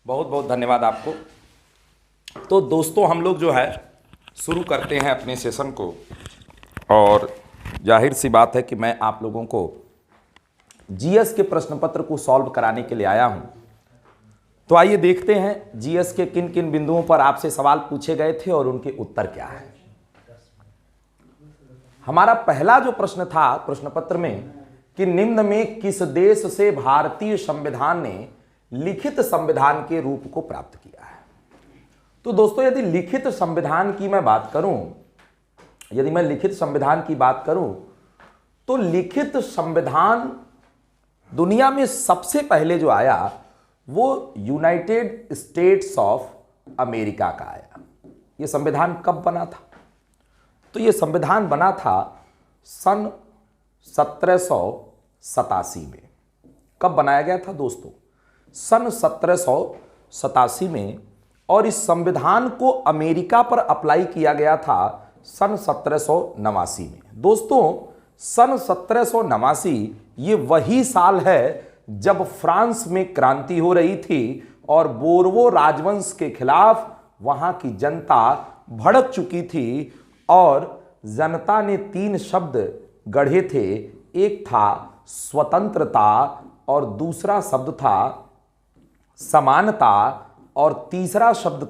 बहुत बहुत धन्यवाद आपको। तो दोस्तों हम लोग जो है शुरू करते हैं अपने सेशन को, और जाहिर सी बात है कि मैं आप लोगों को जीएस के प्रश्न पत्र को सॉल्व कराने के लिए आया हूं। तो आइए देखते हैं जीएस के किन किन बिंदुओं पर आपसे सवाल पूछे गए थे और उनके उत्तर क्या है। हमारा पहला जो प्रश्न था प्रश्न पत्र में कि निम्न में किस देश से भारतीय संविधान ने लिखित संविधान के रूप को प्राप्त किया है। तो दोस्तों यदि लिखित संविधान की मैं बात करूं, यदि मैं लिखित संविधान की बात करूं तो लिखित संविधान दुनिया में सबसे पहले जो आया वो यूनाइटेड स्टेट्स ऑफ अमेरिका का आया। यह संविधान कब बना था? तो यह संविधान बना था सन 1787 में। कब बनाया गया था दोस्तों? सन 1787 में। और इस संविधान को अमेरिका पर अप्लाई किया गया था सन 1789 में। दोस्तों सन 1789 ये वही साल है जब फ्रांस में क्रांति हो रही थी और बोर्बो राजवंश के खिलाफ वहां की जनता भड़क चुकी थी और जनता ने 3 शब्द गढ़े थे। एक था स्वतंत्रता और दूसरा शब्द था समानता और तीसरा शब्द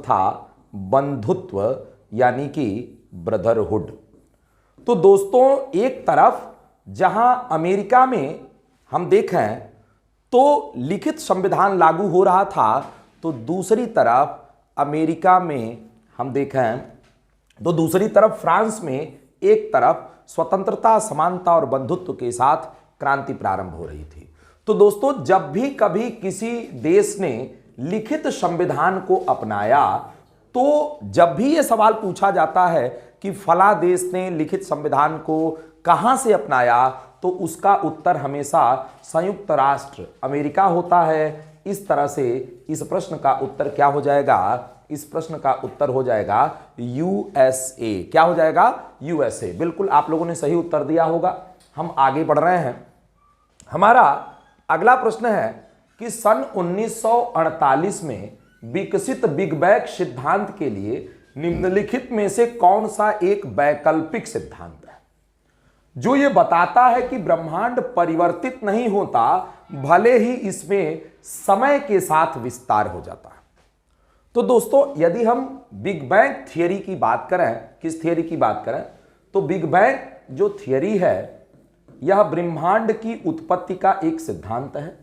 था बंधुत्व यानी कि ब्रदरहुड। तो दोस्तों एक तरफ जहां अमेरिका में हम देखें तो लिखित संविधान लागू हो रहा था, तो दूसरी तरफ अमेरिका में हम देखें तो दूसरी तरफ फ्रांस में एक तरफ स्वतंत्रता, समानता और बंधुत्व के साथ क्रांति प्रारंभ हो रही थी। तो दोस्तों जब भी कभी किसी देश ने लिखित संविधान को अपनाया, तो जब भी यह सवाल पूछा जाता है कि फला देश ने लिखित संविधान को कहां से अपनाया, तो उसका उत्तर हमेशा संयुक्त राष्ट्र अमेरिका होता है। इस तरह से इस प्रश्न का उत्तर क्या हो जाएगा? इस प्रश्न का उत्तर हो जाएगा यूएसए। क्या हो जाएगा? यूएसए। बिल्कुल आप लोगों ने सही उत्तर दिया होगा। हम आगे बढ़ रहे हैं। हमारा अगला प्रश्न है कि सन 1948 में विकसित बिग बैंग सिद्धांत के लिए निम्नलिखित में से कौन सा एक वैकल्पिक सिद्धांत है जो यह बताता है कि ब्रह्मांड परिवर्तित नहीं होता, भले ही इसमें समय के साथ विस्तार हो जाता है। तो दोस्तों यदि हम बिग बैंग थियरी की बात करें, किस थियरी की बात करें, तो बिग बैंग जो थियरी है यह ब्रह्मांड की उत्पत्ति का एक सिद्धांत है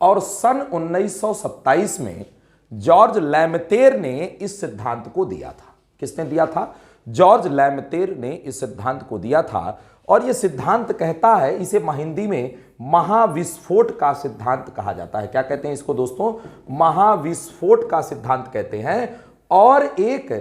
और सन 1927 में जॉर्ज लैमतेर ने इस सिद्धांत को दिया था। किसने दिया था? जॉर्ज लैमतेर ने इस सिद्धांत को दिया था। और यह सिद्धांत कहता है, इसे हिंदी में महाविस्फोट का सिद्धांत कहा जाता है। क्या कहते हैं इसको दोस्तों? महाविस्फोट का सिद्धांत कहते हैं। और एक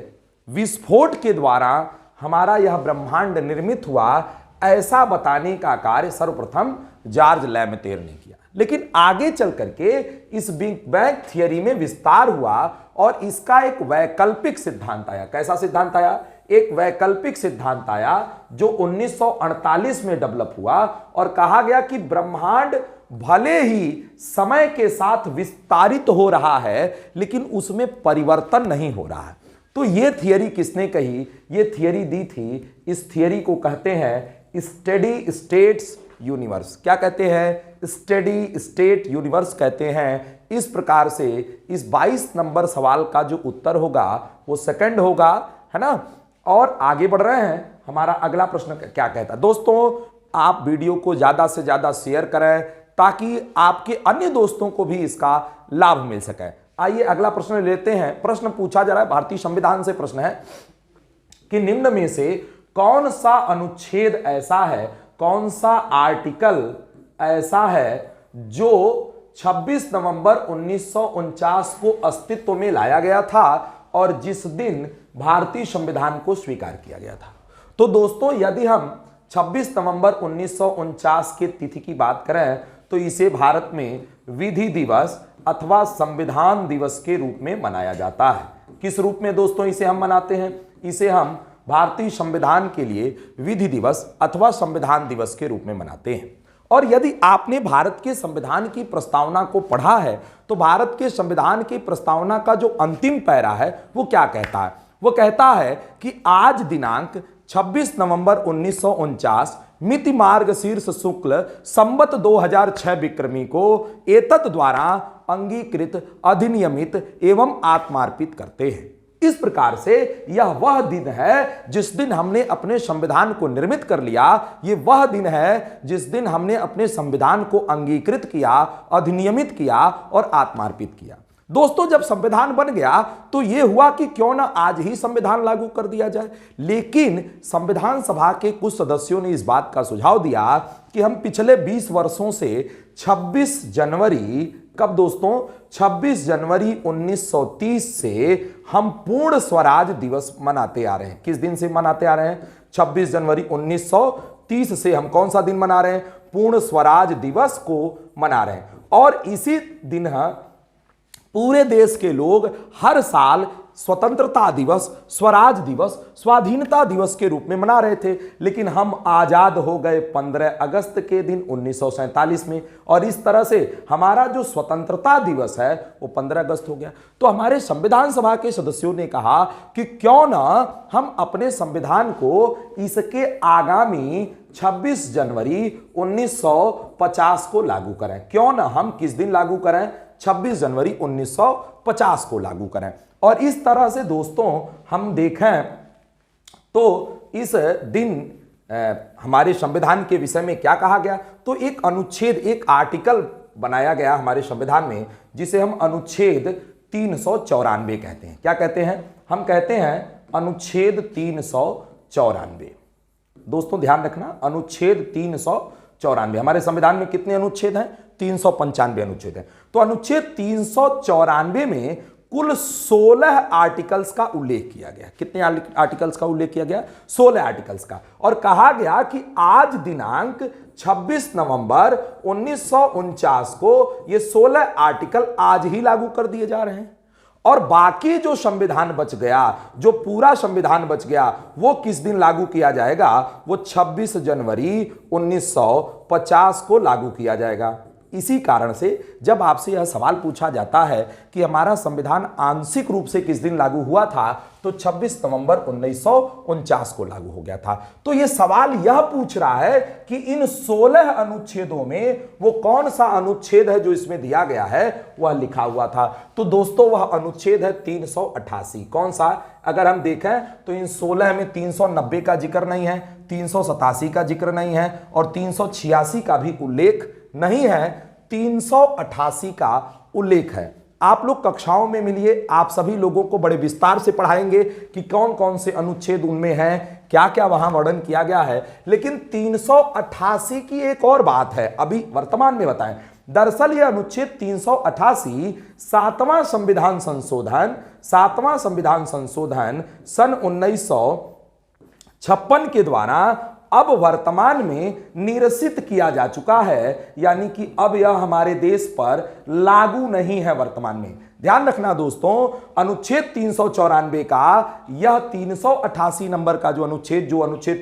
विस्फोट के द्वारा हमारा यह ब्रह्मांड निर्मित हुआ, ऐसा बताने का कार्य सर्वप्रथम जॉर्ज लैमतेर ने किया। लेकिन आगे चल करके इस बिग बैंग थियरी में विस्तार हुआ और इसका एक वैकल्पिक सिद्धांत आया। कैसा सिद्धांत आया? एक वैकल्पिक सिद्धांत आया जो 1948 में डेवलप हुआ और कहा गया कि ब्रह्मांड भले ही समय के साथ विस्तारित हो रहा है लेकिन उसमें परिवर्तन नहीं हो रहा है। तो यह थियरी किसने कही? यह थियरी दी थी, इस थियरी को कहते हैं स्टेडी स्टेट्स यूनिवर्स। क्या कहते हैं? स्टेडी स्टेट यूनिवर्स कहते हैं। इस प्रकार से इस 22 नंबर सवाल का जो उत्तर होगा वो सेकंड होगा, है ना। और आगे बढ़ रहे हैं। हमारा अगला प्रश्न क्या कहता है? दोस्तों आप वीडियो को ज्यादा से ज्यादा शेयर करें ताकि आपके अन्य दोस्तों को भी इसका लाभ मिल सके। आइए अगला प्रश्न लेते हैं। प्रश्न पूछा जा रहा है, भारतीय संविधान से प्रश्न है कि निम्न में से कौन सा अनुच्छेद ऐसा है, कौन सा आर्टिकल ऐसा है जो 26 नवंबर 1949 को अस्तित्व में लाया गया था और जिस दिन भारतीय संविधान को स्वीकार किया गया था। तो दोस्तों यदि हम 26 नवंबर 1949 के तिथि की बात करें तो इसे भारत में विधि दिवस अथवा संविधान दिवस के रूप में मनाया जाता है। किस रूप में दोस्तों इसे हम मनाते हैं? इसे हम भारतीय संविधान के लिए विधि दिवस अथवा संविधान दिवस के रूप में मनाते हैं। और यदि आपने भारत के संविधान की प्रस्तावना को पढ़ा है तो भारत के संविधान की प्रस्तावना का जो अंतिम पैरा है वो क्या कहता है? वो कहता है कि आज दिनांक 26 नवंबर 1949 मिति मार्गशीर्ष शुक्ल संवत 2006 विक्रमी को एतत् द्वारा अंगीकृत, अधिनियमित एवं आत्मार्पित करते हैं। इस प्रकार से यह वह दिन है जिस दिन हमने अपने संविधान को निर्मित कर लिया। यह वह दिन है जिस दिन हमने अपने संविधान को अंगीकृत किया, अधिनियमित किया और आत्मार्पित किया। दोस्तों, जब संविधान बन गया तो यह हुआ कि क्यों ना आज ही संविधान लागू कर दिया जाए। लेकिन संविधान सभा के कुछ सदस्यों ने इस बात का सुझाव दिया कि हम पिछले 20 वर्षों से 26 जनवरी, कब दोस्तों? 26 जनवरी 1930 से हम पूर्ण स्वराज दिवस मनाते आ रहे हैं। किस दिन से मनाते आ रहे हैं? 26 जनवरी 1930 से हम कौन सा दिन मना रहे हैं? पूर्ण स्वराज दिवस को मना रहे हैं। और इसी दिन पूरे देश के लोग हर साल स्वतंत्रता दिवस, स्वराज दिवस, स्वाधीनता दिवस के रूप में मना रहे थे। लेकिन हम आजाद हो गए 15 अगस्त के दिन 1947 में, और इस तरह से हमारा जो स्वतंत्रता दिवस है वो 15 अगस्त हो गया। तो हमारे संविधान सभा के सदस्यों ने कहा कि क्यों ना हम अपने संविधान को इसके आगामी 26 जनवरी 1950 को लागू करें। क्यों ना हम किस दिन लागू करें? 26 जनवरी 1950 को लागू करें। और इस तरह से दोस्तों हम देखें तो इस दिन हमारे संविधान के विषय में क्या कहा गया? तो एक अनुच्छेद, एक आर्टिकल बनाया गया हमारे संविधान में जिसे हम अनुच्छेद 394 कहते हैं। क्या कहते हैं? हम कहते हैं अनुच्छेद 394। दोस्तों ध्यान रखना, अनुच्छेद 394। हमारे संविधान में कितने अनुच्छेद हैं? 395 अनुच्छेद हैं। तो अनुच्छेद 394 में कुल 16 आर्टिकल्स का उल्लेख किया गया। कितने आर्टिकल्स का उल्लेख किया गया? 16 आर्टिकल्स का। और कहा गया कि आज दिनांक 26 नवंबर 1949 को ये 16 आर्टिकल आज ही लागू कर दिए जा रहे हैं। और बाकी जो संविधान बच गया, जो पूरा संविधान बच गया, वो किस दिन लागू किया जाएगा? वो 26 जनवरी 1950 को लागू किया जाएगा। इसी कारण से जब आपसे यह सवाल पूछा जाता है कि हमारा संविधान आंशिक रूप से किस दिन लागू हुआ था, तो 26 नवंबर 1949 को लागू हो गया था। तो यह सवाल यह पूछ रहा है कि इन 16 अनुच्छेदों में वो कौन सा अनुच्छेद है जो इसमें दिया गया है, वह लिखा हुआ था। तो दोस्तों वह अनुच्छेद है 388। कौन सा? अगर हम देखें तो इन 16 में 390 का जिक्र नहीं है, 387 का जिक्र नहीं है और 386 का भी उल्लेख नहीं है, 388 का उल्लेख है। आप लोग कक्षाओं में मिलिए, आप सभी लोगों को बड़े विस्तार से पढ़ाएंगे कि कौन कौन से अनुच्छेद उनमें हैं, क्या क्या वहां वर्णन किया गया है। लेकिन 388 की एक और बात है, अभी वर्तमान में बताएं। दरअसल यह अनुच्छेद 388 सातवां संविधान संशोधन सन 1956 के द्वारा अब वर्तमान में निरसित किया जा चुका है। यानी कि अब यह हमारे देश पर लागू नहीं है वर्तमान में। ध्यान रखना दोस्तों, अनुच्छेद 394 का यह 388 नंबर का जो अनुच्छेद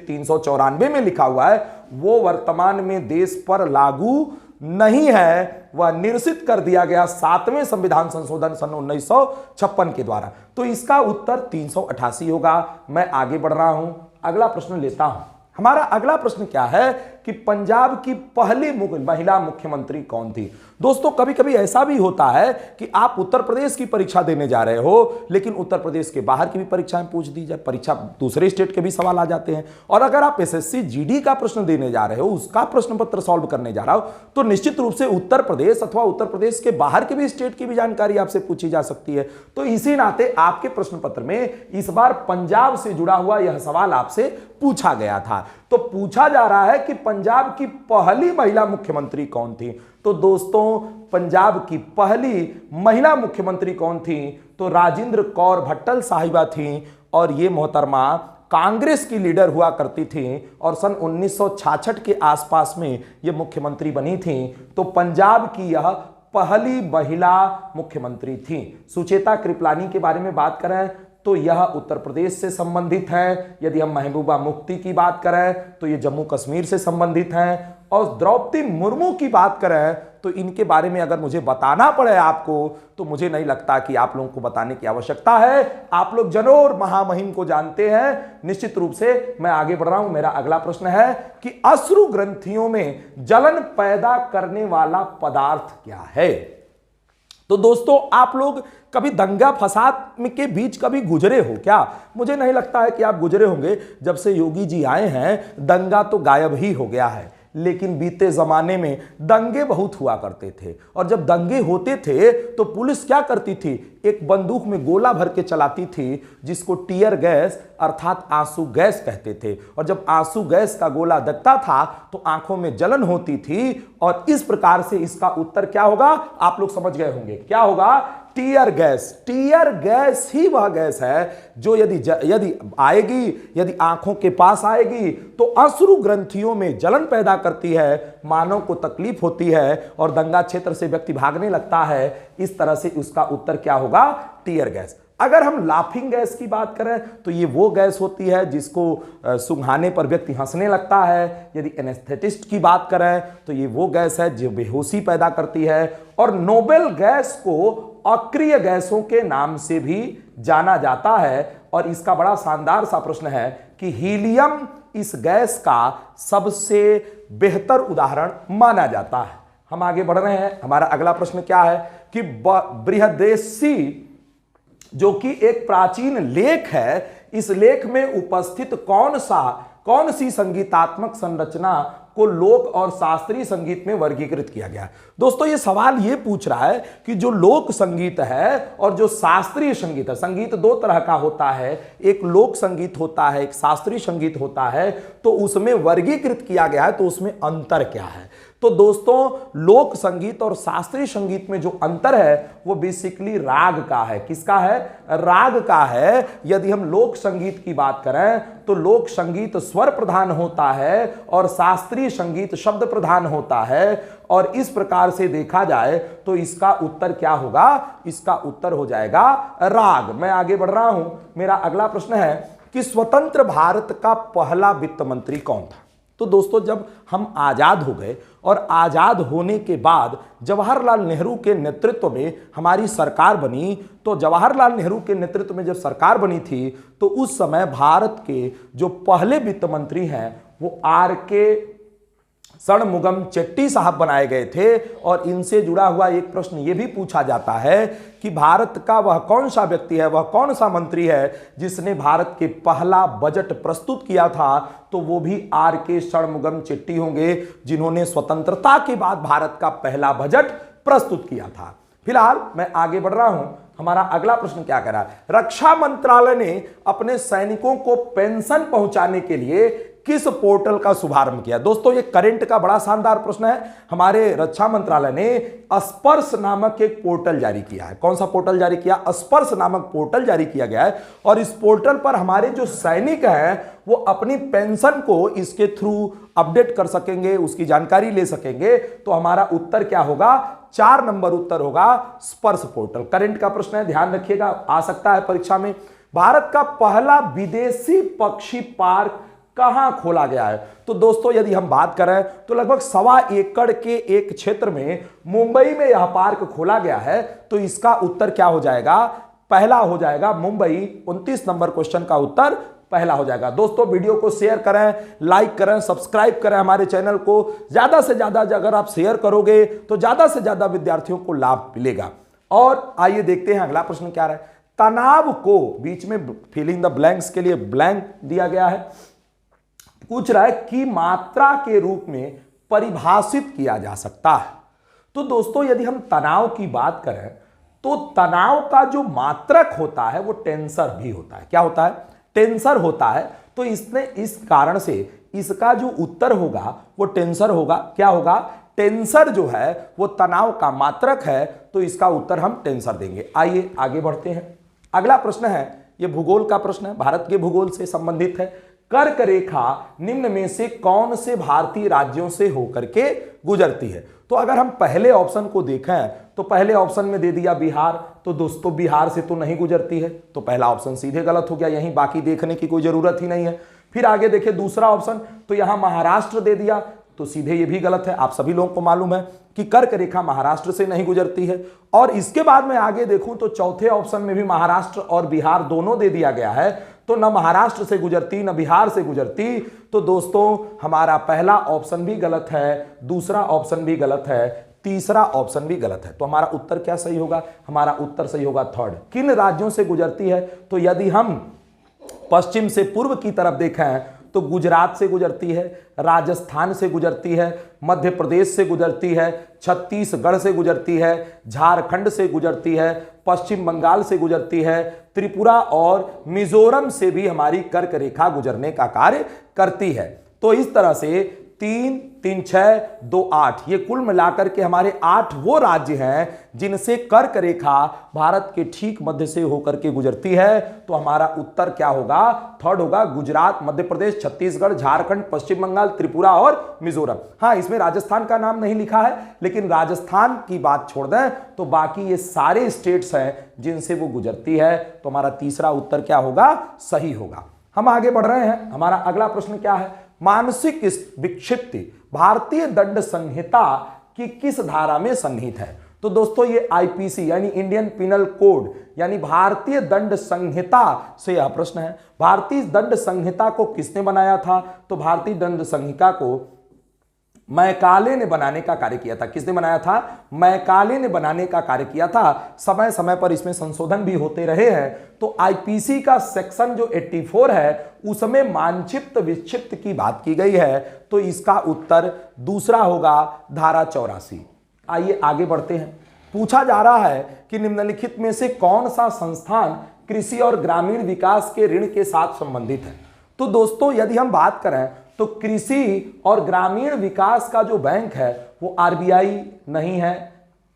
394 में लिखा हुआ है वो वर्तमान में देश पर लागू नहीं है, वह निरसित कर दिया गया सातवें संविधान संशोधन सन 1956 के द्वारा। तो इसका उत्तर 388 होगा। मैं आगे बढ़ रहा हूं, अगला प्रश्न लेता हूं। हमारा अगला प्रश्न क्या है कि पंजाब की पहली महिला मुख्यमंत्री कौन थी? दोस्तों कभी कभी ऐसा भी होता है कि आप उत्तर प्रदेश की परीक्षा देने जा रहे हो, लेकिन उत्तर प्रदेश के बाहर की भी परीक्षाएं पूछ दी जाए, परीक्षा दूसरे स्टेट के भी सवाल आ जाते हैं। और अगर आप एसएससी जीडी का प्रश्न देने जा रहे हो, उसका प्रश्न पत्र सॉल्व करने जा रहा हो, तो निश्चित रूप से उत्तर प्रदेश अथवा उत्तर प्रदेश के बाहर के भी स्टेट की भी जानकारी आपसे पूछी जा सकती है। तो इसी नाते आपके प्रश्न पत्र में इस बार पंजाब से जुड़ा हुआ यह सवाल आपसे पूछा गया था। तो पूछा जा रहा है कि पंजाब की पहली महिला मुख्यमंत्री कौन थी? तो दोस्तों पंजाब की पहली महिला मुख्यमंत्री कौन थी? तो राजेंद्र कौर भट्टल साहिबा थी। और ये मोहतरमा कांग्रेस की लीडर हुआ करती थी और सन 1966 के आसपास में ये मुख्यमंत्री बनी थी। तो पंजाब की यह पहली महिला मुख्यमंत्री थी। सुचेता कृपलानी के बारे में बात करें तो यह उत्तर प्रदेश से संबंधित है। यदि हम महबूबा मुफ्ती की बात करें तो ये जम्मू कश्मीर से संबंधित हैं। और द्रौपदी मुर्मू की बात करें तो इनके बारे में अगर मुझे बताना पड़े आपको, तो मुझे नहीं लगता कि आप लोगों को बताने की आवश्यकता है। आप लोग जनोर महामहिम को जानते हैं। निश्चित रूप से मैं आगे बढ़ रहा हूं। मेरा अगला प्रश्न है कि अश्रु ग्रंथियों में जलन पैदा करने वाला पदार्थ क्या है? तो दोस्तों, आप लोग कभी दंगा फसाद के बीच कभी गुजरे हो क्या? मुझे नहीं लगता है कि आप गुजरे होंगे। जब से योगी जी आए हैं दंगा तो गायब ही हो गया है, लेकिन बीते जमाने में दंगे बहुत हुआ करते थे। और जब दंगे होते थे तो पुलिस क्या करती थी? एक बंदूक में गोला भर के चलाती थी, जिसको टीयर गैस अर्थात आंसू गैस कहते थे। और जब आंसू गैस का गोला दगता था तो आंखों में जलन होती थी। और इस प्रकार से इसका उत्तर क्या होगा? आप लोग समझ गए होंगे क्या होगा? Tear gas. टीयर गैस ही वह गैस है जो यदि आएगी, यदि आंखों के पास आएगी तो अश्रु ग्रंथियों में जलन पैदा करती है, मानव को तकलीफ होती है और दंगा क्षेत्र से व्यक्ति भागने लगता है। इस तरह से उसका उत्तर क्या होगा? Tear gas. अगर हम लाफिंग गैस की बात करें तो ये वो गैस होती है जिसको सूंघाने पर व्यक्ति हंसने लगता है। यदि एनेस्थेटिस्ट की बात करें तो ये वो गैस है जो बेहोशी पैदा करती है। और नोबेल गैस को अक्रिय गैसों के नाम से भी जाना जाता है। और इसका बड़ा शानदार सा प्रश्न है कि हीलियम इस गैस का सबसे बेहतर उदाहरण माना जाता है। हम आगे बढ़ रहे हैं। हमारा अगला प्रश्न क्या है कि बृहदेशी जो कि एक प्राचीन लेख है, इस लेख में उपस्थित कौन सी संगीतात्मक संरचना को लोक और शास्त्रीय संगीत में वर्गीकृत किया गया? दोस्तों, ये सवाल ये पूछ रहा है कि जो लोक संगीत है और जो शास्त्रीय संगीत है, संगीत दो तरह का होता है, एक लोक संगीत होता है, एक शास्त्रीय संगीत होता है, तो उसमें वर्गीकृत किया गया है। तो उसमें अंतर क्या है? तो दोस्तों, लोक संगीत और शास्त्रीय संगीत में जो अंतर है वो बेसिकली राग का है। किसका है? राग का है। यदि हम लोक संगीत की बात करें तो लोक संगीत स्वर प्रधान होता है और शास्त्रीय संगीत शब्द प्रधान होता है। और इस प्रकार से देखा जाए तो इसका उत्तर क्या होगा? इसका उत्तर हो जाएगा राग। मैं आगे बढ़ रहा हूं। मेरा अगला प्रश्न है कि स्वतंत्र भारत का पहला वित्त मंत्री कौन था? तो दोस्तों, जब हम आज़ाद हो गए और आज़ाद होने के बाद जवाहरलाल नेहरू के नेतृत्व में हमारी सरकार बनी, तो जवाहरलाल नेहरू के नेतृत्व में जब सरकार बनी थी तो उस समय भारत के जो पहले वित्त मंत्री हैं वो R.K. षणमुगम चेट्टी साहब बनाए गए थे। और इनसे जुड़ा हुआ एक प्रश्न ये भी पूछा जाता है कि भारत का वह कौन सा व्यक्ति है, वह कौन सा मंत्री है जिसने भारत के पहला बजट प्रस्तुत किया था? तो वो भी R.K. षणमुगम चेट्टी होंगे, जिन्होंने स्वतंत्रता के बाद भारत का पहला बजट प्रस्तुत किया था। फिलहाल मैं आगे बढ़ रहा हूं। हमारा अगला प्रश्न क्या कह रहा है? रक्षा मंत्रालय ने अपने सैनिकों को पेंशन पहुंचाने के लिए किस पोर्टल का शुभारंभ किया? दोस्तों, ये करंट का बड़ा शानदार प्रश्न है। हमारे रक्षा मंत्रालय ने स्पर्श नामक एक पोर्टल जारी किया है। कौन सा पोर्टल जारी किया? स्पर्श नामक पोर्टल जारी किया गया है। और इस पोर्टल पर हमारे जो सैनिक हैं वो अपनी पेंशन को इसके थ्रू अपडेट कर सकेंगे, उसकी जानकारी ले सकेंगे। तो हमारा उत्तर क्या होगा? 4 नंबर उत्तर होगा स्पर्श पोर्टल। करंट का प्रश्न है, ध्यान रखिएगा, आ सकता है परीक्षा में। भारत का पहला विदेशी पक्षी पार्क कहां खोला गया है? तो दोस्तों, यदि हम बात करें तो लगभग 1.25 एकड़ के एक क्षेत्र में मुंबई में यह पार्क खोला गया है। तो इसका उत्तर क्या हो जाएगा? पहला हो जाएगा मुंबई। 29 नंबर क्वेश्चन का उत्तर पहला हो जाएगा। दोस्तों, वीडियो को शेयर करें, लाइक करें, सब्सक्राइब करें हमारे चैनल को। ज्यादा से ज्यादा अगर आप शेयर करोगे तो ज्यादा से ज्यादा विद्यार्थियों को लाभ मिलेगा। और आइए देखते हैं अगला प्रश्न क्या है। तनाव को बीच में फिलिंग द ब्लैंक्स के लिए ब्लैंक दिया गया है। पूछ रहा है कि मात्रा के रूप में परिभाषित किया जा सकता है। तो दोस्तों, यदि हम तनाव की बात करें तो तनाव का जो मात्रक होता है वो टेंसर भी होता है। क्या होता है? टेंसर होता है। तो इसने इस कारण से इसका जो उत्तर होगा वो टेंसर होगा। क्या होगा? टेंसर जो है वो तनाव का मात्रक है। तो इसका उत्तर हम टेंसर देंगे। आइए आगे बढ़ते हैं। अगला प्रश्न है, ये भूगोल का प्रश्न है, भारत के भूगोल से संबंधित है। कर्क रेखा निम्न में से कौन से भारतीय राज्यों से होकर के गुजरती है? तो अगर हम पहले ऑप्शन को देखें तो पहले ऑप्शन में दे दिया बिहार, तो दोस्तों बिहार से तो नहीं गुजरती है, तो पहला ऑप्शन सीधे गलत हो गया, यहीं बाकी देखने की कोई जरूरत ही नहीं है। फिर आगे देखिए दूसरा ऑप्शन, तो यहां महाराष्ट्र दे दिया, तो सीधे ये भी गलत है। आप सभी लोगों को मालूम है कि कर्क रेखा महाराष्ट्र से नहीं गुजरती है। और इसके बाद मैं आगे देखूं तो चौथे ऑप्शन में भी महाराष्ट्र और बिहार दोनों दे दिया गया है, तो न महाराष्ट्र से गुजरती न बिहार से गुजरती। तो दोस्तों हमारा पहला ऑप्शन भी गलत है, दूसरा ऑप्शन भी गलत है, तीसरा ऑप्शन भी गलत है। तो हमारा उत्तर क्या सही होगा? हमारा उत्तर सही होगा थर्ड। किन राज्यों से गुजरती है? तो यदि हम पश्चिम से पूर्व की तरफ देखें तो गुजरात से गुजरती है, राजस्थान से गुजरती है, मध्य प्रदेश से गुजरती है, छत्तीसगढ़ से गुजरती है, झारखंड से गुजरती है, पश्चिम बंगाल से गुजरती है, त्रिपुरा और मिजोरम से भी हमारी कर्क रेखा गुजरने का कार्य करती है। तो इस तरह से 3, 3, 6, 2, 8 ये कुल मिलाकर के हमारे 8 वो राज्य हैं जिनसे कर्क रेखा भारत के ठीक मध्य से होकर के गुजरती है। तो हमारा उत्तर क्या होगा? थर्ड होगा, गुजरात, मध्य प्रदेश, छत्तीसगढ़, झारखंड, पश्चिम बंगाल, त्रिपुरा और मिजोरम। हाँ, इसमें राजस्थान का नाम नहीं लिखा है, लेकिन राजस्थान की बात छोड़ दें तो बाकी ये सारे स्टेट्स हैं जिनसे वो गुजरती है। तो हमारा तीसरा उत्तर क्या होगा? सही होगा। हम आगे बढ़ रहे हैं। हमारा अगला प्रश्न क्या है? मानसिक विक्षिप्ति भारतीय दंड संहिता की किस धारा में सन्निहित है? तो दोस्तों ये आईपीसी यानी इंडियन पिनल कोड यानी भारतीय दंड संहिता से यह प्रश्न है। भारतीय दंड संहिता को किसने बनाया था? तो भारतीय दंड संहिता को मैकाले ने बनाने का कार्य किया था। किसने बनाया था? मैकाले ने बनाने का कार्य किया था। समय समय पर इसमें संशोधन भी होते रहे हैं। तो आईपीसी का सेक्शन जो 84 है उसमें मानचित्र विक्षिप्त की बात की गई है। तो इसका उत्तर दूसरा होगा, धारा 84। आइए आगे बढ़ते हैं। पूछा जा रहा है कि निम्नलिखित में से कौन सा संस्थान कृषि और ग्रामीण विकास के ऋण के साथ संबंधित है? तो दोस्तों यदि हम बात करें तो कृषि और ग्रामीण विकास का जो बैंक है वो आरबीआई नहीं है,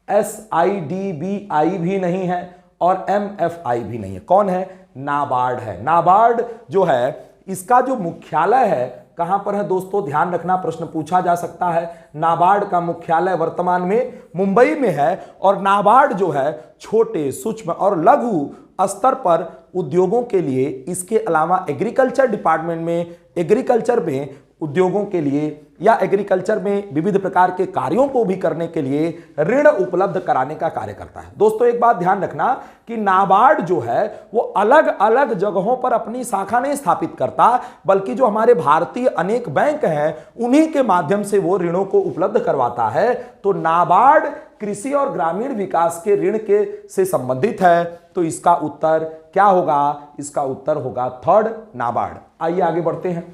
एसआईडीबीआई भी नहीं है और एमएफआई भी नहीं है। कौन है? नाबार्ड है। नाबार्ड जो है इसका जो मुख्यालय है कहां पर है दोस्तों? ध्यान रखना, प्रश्न पूछा जा सकता है। नाबार्ड का मुख्यालय वर्तमान में मुंबई में है और नाबार्ड जो है छोटे, सूक्ष्म और लघु स्तर पर उद्योगों के लिए, इसके अलावा एग्रीकल्चर डिपार्टमेंट में, एग्रीकल्चर में उद्योगों के लिए या एग्रीकल्चर में विविध प्रकार के कार्यों को भी करने के लिए ऋण उपलब्ध कराने का कार्य करता है। दोस्तों एक बात ध्यान रखना कि नाबार्ड जो है वो अलग अलग जगहों पर अपनी शाखा नहीं स्थापित करता, बल्कि जो हमारे भारतीय अनेक बैंक हैं उन्हीं के माध्यम से वो ऋणों को उपलब्ध करवाता है। तो नाबार्ड कृषि और ग्रामीण विकास के ऋण के से संबंधित है। तो इसका उत्तर क्या होगा? इसका उत्तर होगा थर्ड, नाबार्ड। आइए आगे बढ़ते हैं।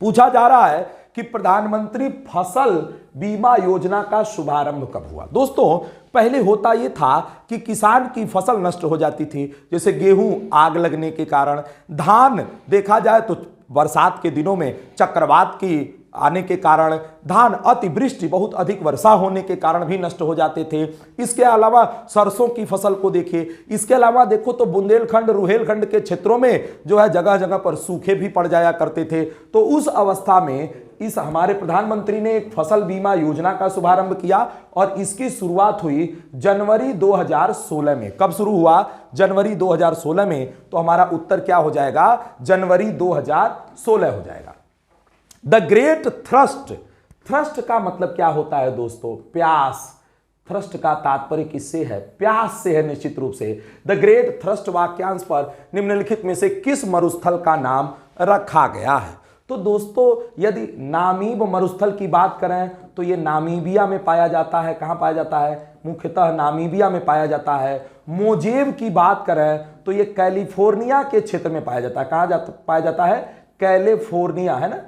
पूछा जा रहा है कि प्रधानमंत्री फसल बीमा योजना का शुभारंभ कब हुआ? दोस्तों पहले होता यह था कि किसान की फसल नष्ट हो जाती थी, जैसे गेहूं आग लगने के कारण, धान देखा जाए तो बरसात के दिनों में चक्रवात की आने के कारण, धान अतिवृष्टि बहुत अधिक वर्षा होने के कारण भी नष्ट हो जाते थे। इसके अलावा सरसों की फसल को देखिए, इसके अलावा देखो तो बुंदेलखंड, रुहेलखंड के क्षेत्रों में जो है जगह जगह पर सूखे भी पड़ जाया करते थे। तो उस अवस्था में इस हमारे प्रधानमंत्री ने एक फसल बीमा योजना का शुभारंभ किया और इसकी शुरुआत हुई जनवरी 2016 में। कब शुरू हुआ? जनवरी 2016 में। तो हमारा उत्तर क्या हो जाएगा? जनवरी 2016 हो जाएगा। द ग्रेट थ्रस्ट, थ्रस्ट का मतलब क्या होता है दोस्तों? प्यास। थ्रस्ट का तात्पर्य किससे है? प्यास से है निश्चित रूप से। द ग्रेट थ्रस्ट वाक्यांश पर निम्नलिखित में से किस मरुस्थल का नाम रखा गया है? तो दोस्तों यदि नामीब मरुस्थल की बात करें तो ये नामीबिया में पाया जाता है। कहां पाया जाता है? मुख्यतः नामीबिया में पाया जाता है। मोजेब की बात करें तो ये कैलिफोर्निया के क्षेत्र में पाया जाता है। कहां पाया जाता है? कैलिफोर्निया, है ना,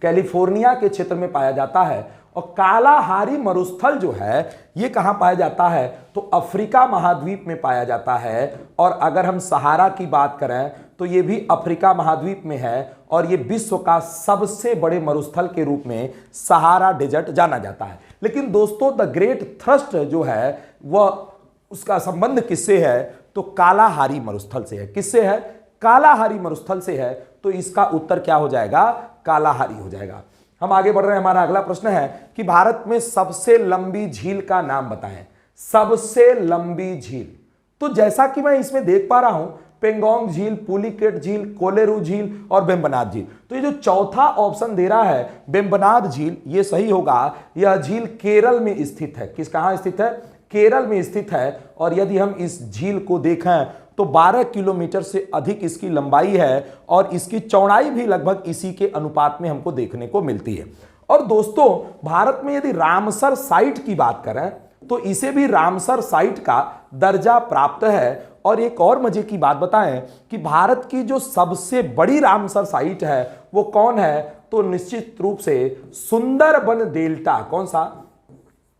कैलिफोर्निया के क्षेत्र में पाया जाता है। और कालाहारी मरुस्थल जो है ये कहां पाया जाता है? तो अफ्रीका महाद्वीप में पाया जाता है। और अगर हम सहारा की बात करें तो ये भी अफ्रीका महाद्वीप में है और ये विश्व का सबसे बड़े मरुस्थल के रूप में सहारा डेजर्ट जाना जाता है। लेकिन दोस्तों द ग्रेट थ्रस्ट जो है वह उसका संबंध किससे है? तो कालाहारी मरुस्थल से है। किससे है? कालाहारी मरुस्थल से है। तो इसका उत्तर क्या हो जाएगा? कालाहारी हो जाएगा। हम आगे बढ़ रहे हैं। हमारा अगला प्रश्न है कि भारत में सबसे लंबी झील का नाम बताएं। सबसे लंबी झील, तो जैसा कि मैं इसमें देख पा रहा हूं, पेंगोंग झील, पुलिकेट झील, कोलेरू झील और वेम्बनाड झील। तो ये जो चौथा ऑप्शन दे रहा है वेम्बनाड झील, ये सही होगा। यह झील केरल में स्थित है। कहां स्थित है? केरल में स्थित है। और यदि हम इस झील को देखें तो 12 किलोमीटर से अधिक इसकी लंबाई है और इसकी चौड़ाई भी लगभग इसी के अनुपात में हमको देखने को मिलती है। और दोस्तों, भारत में यदि रामसर साइट की बात करें तो इसे भी रामसर साइट का दर्जा प्राप्त है। और एक और मजे की बात बताएं कि भारत की जो सबसे बड़ी रामसर साइट है वो कौन है? तो निश्चित रूप से सुंदरबन डेल्टा। कौन सा?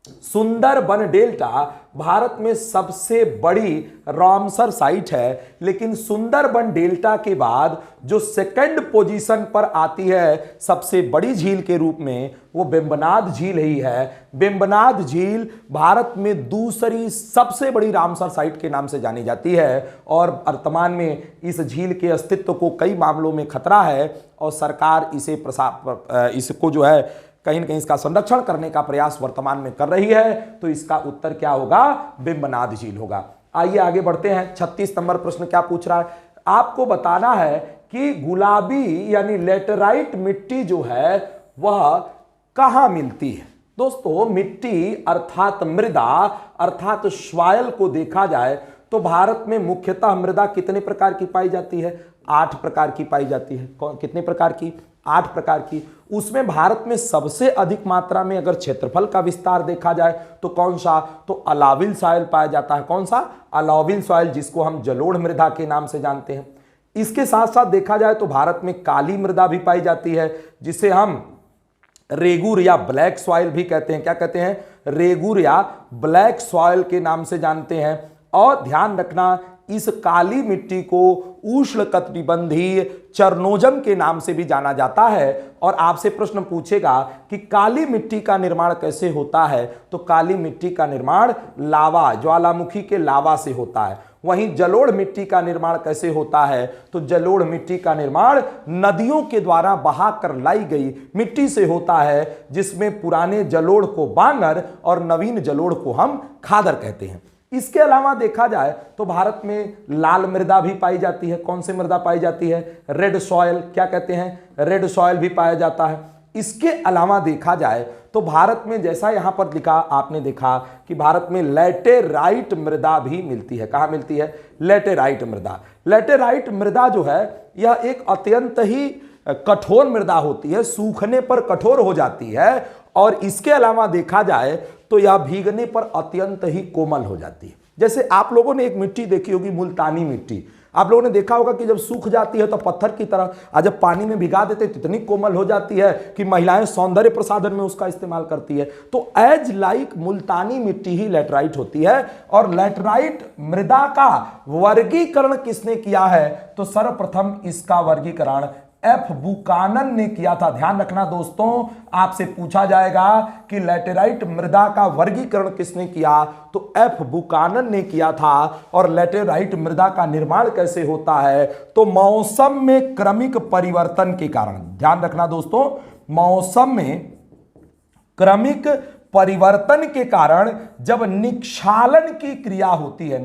सुंदरबन डेल्टा भारत में सबसे बड़ी रामसर साइट है। लेकिन सुंदरबन डेल्टा के बाद जो सेकंड पोजीशन पर आती है सबसे बड़ी झील के रूप में, वो वेम्बनाड झील ही है। वेम्बनाड झील भारत में दूसरी सबसे बड़ी रामसर साइट के नाम से जानी जाती है। और वर्तमान में इस झील के अस्तित्व को कई मामलों में खतरा है और सरकार इसको जो है कहीं न कहीं इसका संरक्षण करने का प्रयास वर्तमान में कर रही है। तो इसका उत्तर क्या होगा? वेम्बनाड झील होगा। आइए आगे बढ़ते हैं। 36 नंबर प्रश्न क्या पूछ रहा है? आपको बताना है कि गुलाबी यानी लेटेराइट मिट्टी जो है वह कहां मिलती है। दोस्तों, मिट्टी अर्थात मृदा अर्थात सॉइल को देखा जाए तो भारत में मुख्यतः मृदा कितने प्रकार की पाई जाती है? 8 प्रकार की पाई जाती है। कितने प्रकार की? 8 प्रकार की। उसमें भारत में सबसे अधिक मात्रा में अगर क्षेत्रफल का विस्तार देखा जाए तो कौन सा? तो अलाविल सॉइल पाया जाता है। कौन सा? अलाविल सॉइल, जिसको हम जलोढ़ मृदा के नाम से जानते हैं। इसके साथ साथ देखा जाए तो भारत में काली मृदा भी पाई जाती है, जिसे हम रेगुर या ब्लैक सॉइल भी कहते हैं। क्या कहते हैं? रेगुर या ब्लैक सॉइल के नाम से जानते हैं। और ध्यान रखना, इस काली मिट्टी को उष्णकटिबंधीय चरनोजम के नाम से भी जाना जाता है। और आपसे प्रश्न पूछेगा कि काली मिट्टी का निर्माण कैसे होता है? तो काली मिट्टी का निर्माण लावा, ज्वालामुखी के लावा से होता है। वहीं जलोढ़ मिट्टी का निर्माण कैसे होता है? तो जलोढ़ मिट्टी का निर्माण नदियों के द्वारा बहाकर लाई गई मिट्टी से होता है, जिसमें पुराने जलोढ़ को बांगर और नवीन जलोढ़ को हम खादर कहते हैं। इसके अलावा देखा जाए तो भारत में लाल मृदा भी पाई जाती है। कौन सी मृदा पाई जाती है? Red soil. क्या कहते हैं? रेड सॉइल भी पाया जाता है। इसके अलावा देखा जाए तो भारत में, जैसा यहां पर लिखा, आपने देखा कि भारत में लैटेराइट मृदा भी मिलती है। कहां मिलती है? लैटेराइट मृदा। लैटेराइट मृदा जो है यह एक अत्यंत ही कठोर मृदा होती है, सूखने पर कठोर हो जाती है। और इसके अलावा देखा जाए तो यह भीगने पर अत्यंत ही कोमल हो जाती है। जैसे आप लोगों ने एक मिट्टी देखी होगी, मुल्तानी मिट्टी। आप लोगों ने देखा होगा कि जब सूख जाती है तो पत्थर की तरह, और जब पानी में भिगा देते हैं तो इतनी कोमल हो जाती है कि महिलाएं सौंदर्य प्रसाधन में उसका इस्तेमाल करती है। तो एज लाइक मुल्तानी मिट्टी ही लैटेराइट होती है। और लैटेराइट मृदा का वर्गीकरण किसने किया है? तो सर्वप्रथम इसका वर्गीकरण एफ बुकानन ने किया था। ध्यान रखना दोस्तों, आपसे पूछा जाएगा कि लैटेराइट मृदा का वर्गीकरण किसने किया? तो एफ बुकानन ने किया था। और लैटेराइट मृदा का निर्माण कैसे होता है? तो मौसम में क्रमिक परिवर्तन के कारण। ध्यान रखना दोस्तों, मौसम में क्रमिक परिवर्तन के कारण जब निक्षालन की क्रिया होती है,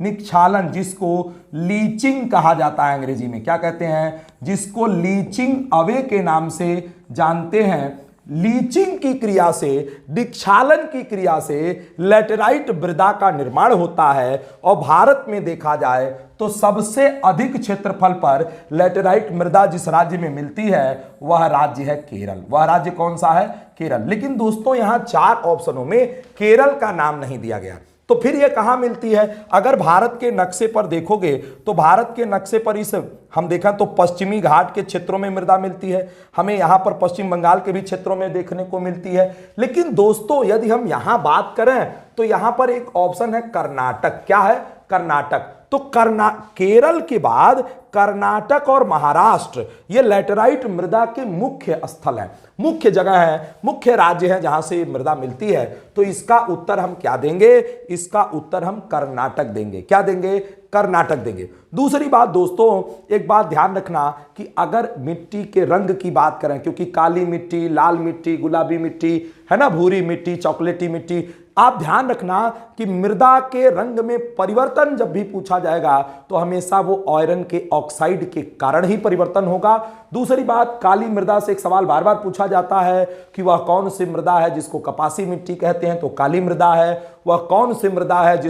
निक्षालन जिसको लीचिंग कहा जाता है अंग्रेजी में। क्या कहते हैं? जिसको लीचिंग अवे के नाम से जानते हैं। लीचिंग की क्रिया से, निक्षालन की क्रिया से लैटेराइट मृदा का निर्माण होता है। और भारत में देखा जाए तो सबसे अधिक क्षेत्रफल पर लैटेराइट मृदा जिस राज्य में मिलती है वह राज्य है केरल। वह राज्य कौन सा है? केरल। लेकिन दोस्तों, यहां 4 ऑप्शनों में केरल का नाम नहीं दिया गया। तो फिर यह कहां मिलती है? अगर भारत के नक्शे पर देखोगे तो भारत के नक्शे पर इस हम देखें तो पश्चिमी घाट के क्षेत्रों में मृदा मिलती है। हमें यहां पर पश्चिम बंगाल के भी क्षेत्रों में देखने को मिलती है। लेकिन दोस्तों, यदि हम यहां बात करें तो यहां पर एक ऑप्शन है कर्नाटक। क्या है? कर्नाटक। तो केरल के बाद कर्नाटक और महाराष्ट्र ये लैटेराइट मृदा के मुख्य स्थल हैं, मुख्य जगह है, मुख्य राज्य है जहां से मृदा मिलती है। तो इसका उत्तर हम क्या देंगे? इसका उत्तर हम कर्नाटक देंगे। क्या देंगे? कर्नाटक देंगे। दूसरी बात दोस्तों, एक बात ध्यान रखना कि अगर मिट्टी के रंग की बात करें, क्योंकि काली मिट्टी, लाल मिट्टी, गुलाबी मिट्टी है ना, भूरी मिट्टी, चॉकलेटी मिट्टी, आप ध्यान रखना कि मृदा के रंग में परिवर्तन जब भी पूछा जाएगा तो हमेशा वो आयरन के ऑक्साइड के कारण ही परिवर्तन होगा। दूसरी बात, काली मृदा से एक सवाल बार बार पूछा जाता है कि वह कौन सी मृदा है जिसको कपासी मिट्टी कहते हैं, तो काली मृदा है। वह कौन सी मृदा है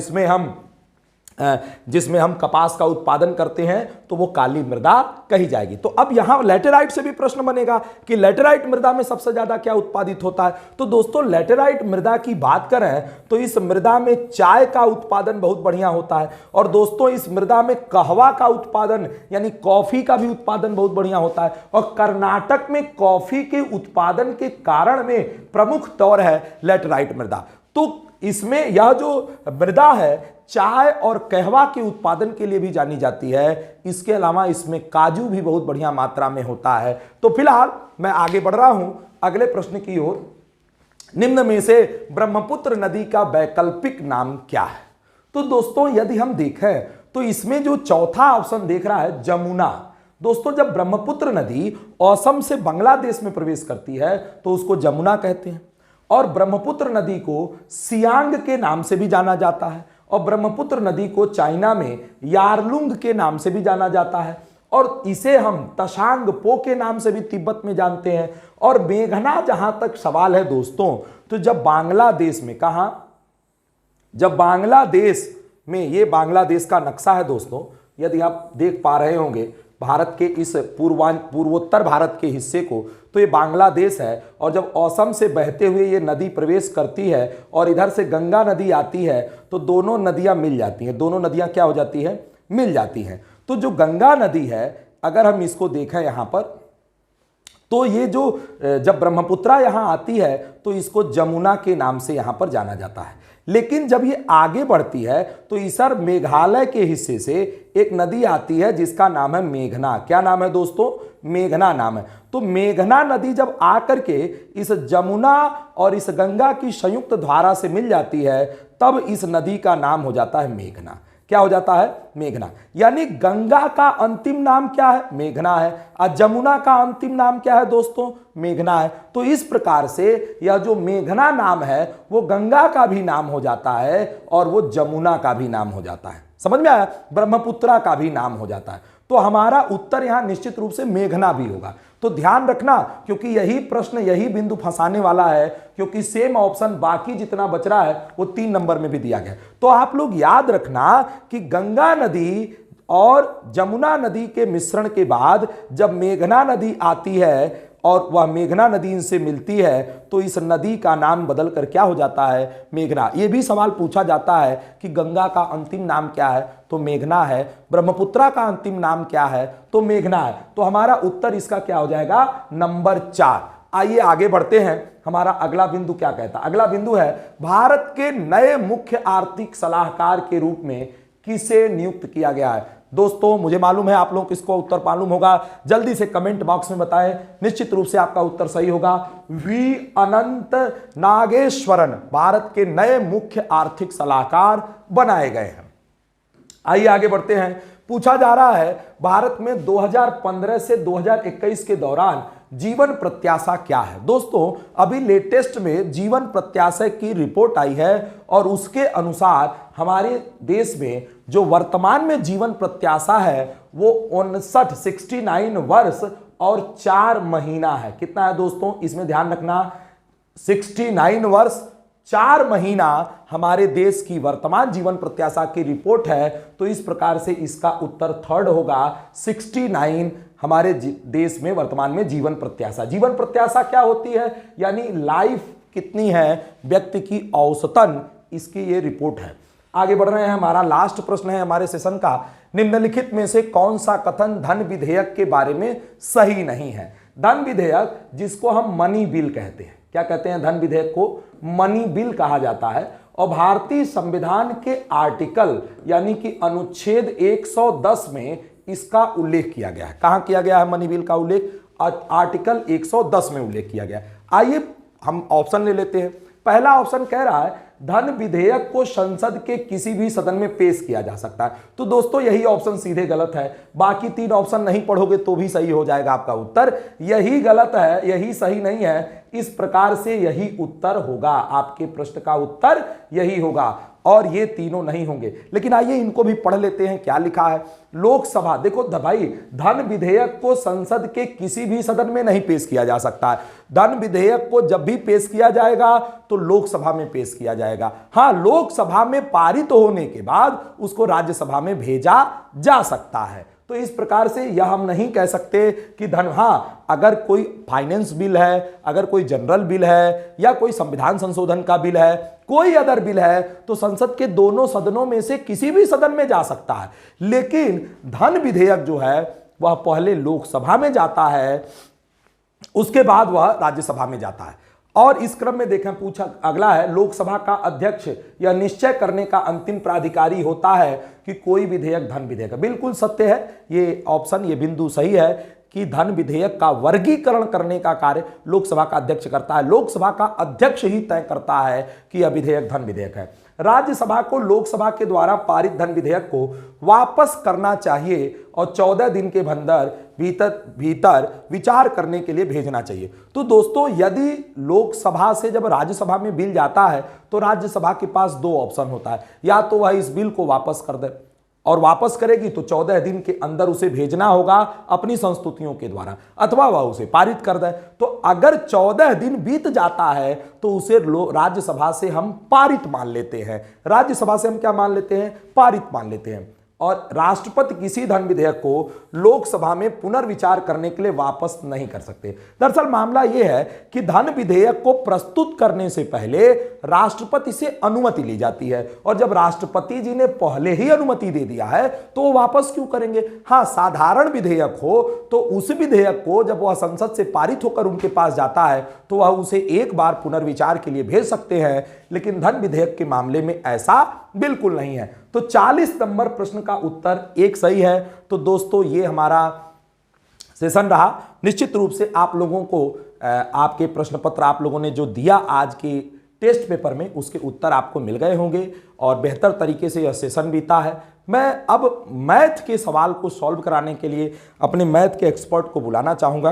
जिसमें हम कपास का उत्पादन करते हैं, तो वो काली मृदा कही जाएगी। तो अब यहां लैटेराइट से भी प्रश्न बनेगा कि लैटेराइट मृदा में सबसे ज्यादा क्या उत्पादित होता है। तो दोस्तों लैटेराइट मृदा की बात करें तो इस मृदा में चाय का उत्पादन बहुत बढ़िया होता है, और दोस्तों इस मृदा में कहवा का उत्पादन यानी कॉफी का भी उत्पादन बहुत बढ़िया होता है। और कर्नाटक में कॉफी के उत्पादन के कारण में प्रमुख तौर है लैटेराइट मृदा। तो इसमें यह जो मृदा है चाय और कहवा के उत्पादन के लिए भी जानी जाती है। इसके अलावा इसमें काजू भी बहुत बढ़िया मात्रा में होता है। तो फिलहाल मैं आगे बढ़ रहा हूं अगले प्रश्न की ओर। निम्न में से ब्रह्मपुत्र नदी का वैकल्पिक नाम क्या है? तो दोस्तों यदि हम देखें तो इसमें जो चौथा ऑप्शन देख रहा है जमुना। दोस्तों जब ब्रह्मपुत्र नदी असम से बांग्लादेश में प्रवेश करती है तो उसको जमुना कहते हैं, और ब्रह्मपुत्र नदी को सियांग के नाम से भी जाना जाता है, और ब्रह्मपुत्र नदी को चाइना में यारलुंग के नाम से भी जाना जाता है, और इसे हम तशांग पो के नाम से भी तिब्बत में जानते हैं। और मेघना जहां तक सवाल है दोस्तों, तो जब बांग्लादेश में, कहां, जब बांग्लादेश में, ये बांग्लादेश का नक्शा है दोस्तों, यदि आप देख पा रहे होंगे भारत के इस पूर्वोत्तर भारत के हिस्से को, तो ये बांग्लादेश है। और जब असम से बहते हुए ये नदी प्रवेश करती है और इधर से गंगा नदी आती है, तो दोनों नदियां मिल जाती हैं। दोनों नदियां क्या हो जाती है? मिल जाती हैं। तो जो गंगा नदी है, अगर हम इसको देखें यहां पर, तो ये जो जब ब्रह्मपुत्रा यहां आती है तो इसको जमुना के नाम से यहां पर जाना जाता है। लेकिन जब ये आगे बढ़ती है तो इधर मेघालय के हिस्से से एक नदी आती है जिसका नाम है मेघना। क्या नाम है दोस्तों? मेघना नाम है। तो मेघना नदी जब आकर के इस जमुना और इस गंगा की संयुक्त धारा से मिल जाती है, तब इस नदी का नाम हो जाता है मेघना। क्या हो जाता है? मेघना। यानी गंगा का अंतिम नाम क्या है? मेघना है। और जमुना का अंतिम नाम क्या है दोस्तों? मेघना है। तो इस प्रकार से यह जो मेघना नाम है वो गंगा का भी नाम हो जाता है और वो जमुना का भी नाम हो जाता है। समझ में आया? ब्रह्मपुत्रा का भी नाम हो जाता है। तो हमारा उत्तर यहां निश्चित रूप से मेघना भी होगा। तो ध्यान रखना, क्योंकि यही प्रश्न, यही बिंदु फंसाने वाला है, क्योंकि सेम ऑप्शन बाकी जितना बच रहा है वो 3 नंबर में भी दिया गया। तो आप लोग याद रखना कि गंगा नदी और जमुना नदी के मिश्रण के बाद जब मेघना नदी आती है और वह मेघना नदी इनसे मिलती है, तो इस नदी का नाम बदलकर क्या हो जाता है? मेघना। यह भी सवाल पूछा जाता है कि गंगा का अंतिम नाम क्या है? तो मेघना है। ब्रह्मपुत्रा का अंतिम नाम क्या है? तो मेघना है। तो हमारा उत्तर इसका क्या हो जाएगा? नंबर 4। आइए आगे बढ़ते हैं। हमारा अगला बिंदु क्या कहता है? अगला बिंदु है भारत के नए मुख्य आर्थिक सलाहकार के रूप में किसे नियुक्त किया गया है? दोस्तों मुझे मालूम है आप लोगों को इसको उत्तर मालूम होगा, जल्दी से कमेंट बॉक्स में बताएं। निश्चित रूप से आपका उत्तर सही होगा। वी अनंत नागेश्वरन भारत के नए मुख्य आर्थिक सलाहकार बनाए गए हैं। आइए आगे बढ़ते हैं। पूछा जा रहा है भारत में 2015 से 2021 के दौरान जीवन प्रत्याशा क्या है? दोस्तों अभी लेटेस्ट में जीवन प्रत्याशा की रिपोर्ट आई है और उसके अनुसार हमारे देश में जो वर्तमान में जीवन प्रत्याशा है वो 69 वर्ष और 4 महीना है। कितना है दोस्तों? इसमें ध्यान रखना, 69 वर्ष 4 महीना हमारे देश की वर्तमान जीवन प्रत्याशा की रिपोर्ट है। तो इस प्रकार से इसका उत्तर थर्ड होगा। 69 हमारे देश में वर्तमान में जीवन प्रत्याशा। जीवन प्रत्याशा क्या होती है? यानी लाइफ कितनी है व्यक्ति की औसतन, इसकी ये रिपोर्ट है। आगे बढ़ रहे हैं। हमारा लास्ट प्रश्न है हमारे सेशन का, निम्नलिखित में से कौन सा कथन धन विधेयक के बारे में सही नहीं है? धन विधेयक जिसको हम मनी बिल कहते हैं, क्या कहते हैं? धन विधेयक को मनी बिल कहा जाता है। और भारतीय संविधान के आर्टिकल यानी कि अनुच्छेद 110 में इसका उल्लेख किया गया है। कहां किया गया है मनी बिल का उल्लेख? आर्टिकल 110 में उल्लेख किया गया है। आइए हम ऑप्शन ले लेते हैं। पहला ऑप्शन कह रहा है धन विधेयक को संसद के किसी भी सदन में पेश किया जा सकता है। तो दोस्तों यही ऑप्शन सीधे गलत है। बाकी 3 ऑप्शन नहीं पढ़ोगे तो भी सही हो जाएगा आपका उत्तर। यही गलत है, यही सही नहीं है। इस प्रकार से यही उत्तर होगा, आपके प्रश्न का उत्तर यही होगा और ये तीनों नहीं होंगे। लेकिन आइए इनको भी पढ़ लेते हैं। क्या लिखा है? लोकसभा, देखो भाई, धन विधेयक को संसद के किसी भी सदन में नहीं पेश किया जा सकता है। धन विधेयक को जब भी पेश किया जाएगा तो लोकसभा में पेश किया जाएगा। हां, लोकसभा में पारित होने के बाद उसको राज्यसभा में भेजा जा सकता है। तो इस प्रकार से यह हम नहीं कह सकते कि अगर कोई फाइनेंस बिल है, अगर कोई जनरल बिल है या कोई संविधान संशोधन का बिल है, कोई अदर बिल है, तो संसद के दोनों सदनों में से किसी भी सदन में जा सकता है। लेकिन धन विधेयक जो है वह पहले लोकसभा में जाता है, उसके बाद वह राज्यसभा में जाता है। और इस क्रम में देखें, पूछा अगला है, लोकसभा का अध्यक्ष यह निश्चय करने का अंतिम प्राधिकारी होता है कि कोई विधेयक धन विधेयक है। बिल्कुल सत्य है ये ऑप्शन, ये बिंदु सही है कि धन विधेयक का वर्गीकरण करने का कार्य लोकसभा का अध्यक्ष करता है। लोकसभा का अध्यक्ष ही तय करता है कि यह विधेयक धन विधेयक है। राज्यसभा को लोकसभा के द्वारा पारित धन विधेयक को वापस करना चाहिए और 14 दिन के भीतर विचार करने के लिए भेजना चाहिए। तो दोस्तों यदि लोकसभा से जब राज्यसभा में बिल जाता है तो राज्यसभा के पास 2 ऑप्शन होता है, या तो वह इस बिल को वापस कर दे, और वापस करेगी तो 14 दिन के अंदर उसे भेजना होगा अपनी संस्तुतियों के द्वारा, अथवा वह उसे पारित कर दे। तो अगर 14 दिन बीत जाता है तो उसे राज्यसभा से हम पारित मान लेते हैं। राज्यसभा से हम क्या मान लेते हैं? पारित मान लेते हैं। और राष्ट्रपति किसी धन विधेयक को लोकसभा में पुनर्विचार करने के लिए वापस नहीं कर सकते। दरअसल मामला यह है कि धन विधेयक को प्रस्तुत करने से पहले राष्ट्रपति से अनुमति ली जाती है, और जब राष्ट्रपति जी ने पहले ही अनुमति दे दिया है तो वो वापस क्यों करेंगे? हां, साधारण विधेयक हो तो उस विधेयक को जब वह संसद से पारित होकर उनके पास जाता है तो वह उसे एक बार पुनर्विचार के लिए भेज सकते हैं, लेकिन धन विधेयक के मामले में ऐसा बिल्कुल नहीं है। तो 40 नंबर प्रश्न का उत्तर 1 सही है। तो दोस्तों ये हमारा सेशन रहा। निश्चित रूप से आप लोगों को आपके प्रश्न पत्र आप लोगों ने जो दिया आज के टेस्ट पेपर में, उसके उत्तर आपको मिल गए होंगे और बेहतर तरीके से यह सेशन बीता है। मैं अब मैथ के सवाल को सॉल्व कराने के लिए अपने मैथ के एक्सपर्ट को बुलाना चाहूंगा।